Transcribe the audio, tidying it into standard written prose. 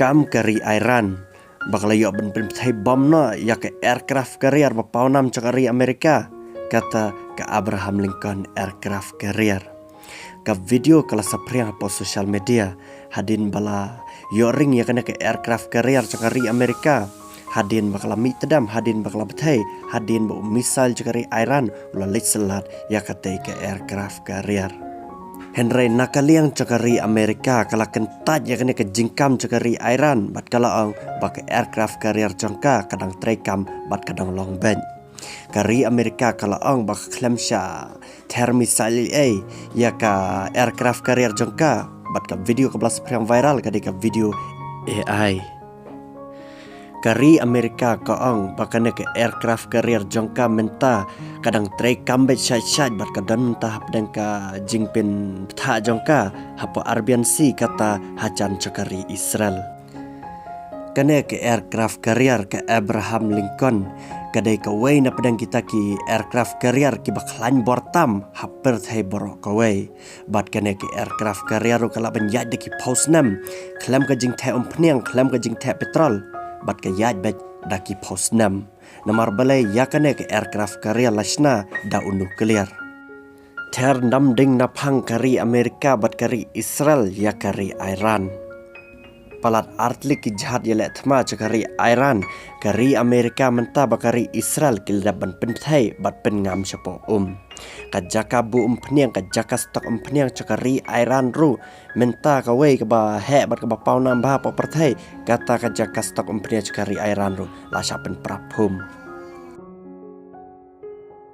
jingkam kari Iran bakal yo ben thai bom no ya ke aircraft carrier bapaunam cakari Amerika kata ke Abraham Lincoln aircraft carrier ka video kala sapriang po social media hadin bala yo ring ya kena ke aircraft carrier cakari Amerika hadin bakal mi tedam hadin bakal betai hadin bo misal cakari Iran ulah selat ya kata ke aircraft carrier Henry nakaliang cakari Amerika kala kentat ya kena ke jingkam cakari Iran bat kala ang bak aircraft carrier jangka kadang trekam bat kadang long bench kari Amerika kala ang bak klemsha termisal ya ka aircraft carrier jangka bat ka video kebelas yang viral kadika video AI kari Amerika kaang bakane ke aircraft carrier jangka menta kadang trekam bet syat bat kadang mentah pedang ka jingpin tha jangka hapa Arabian Sea kata hajan cakari Israel kane ke aircraft carrier ke Abraham Lincoln kadai ka way na pedang kita ki aircraft carrier ki baklan bortam haper thai borok ka way bat kane ke aircraft carrier kala ban yad ki post nam klam ka jing thai pniang klam ka jing thai petrol bat ka yad bet daki post nam namar balai ya kane ke aircraft carrier lashna da nuklear ter nam ding napang kari Amerika bat kari Israel ya kari Iran palat artlik ki jahat ya letma cakari Iran kari Amerika menta bakari Israel kildaban penthai bat pengam syapo kajaka bu pniang kajaka stok pniang cakari Iran ru menta ka way ka ba he bat ka ba paunam ba po perthai kata kajaka stok pniang cakari Iran ru la syapen prapum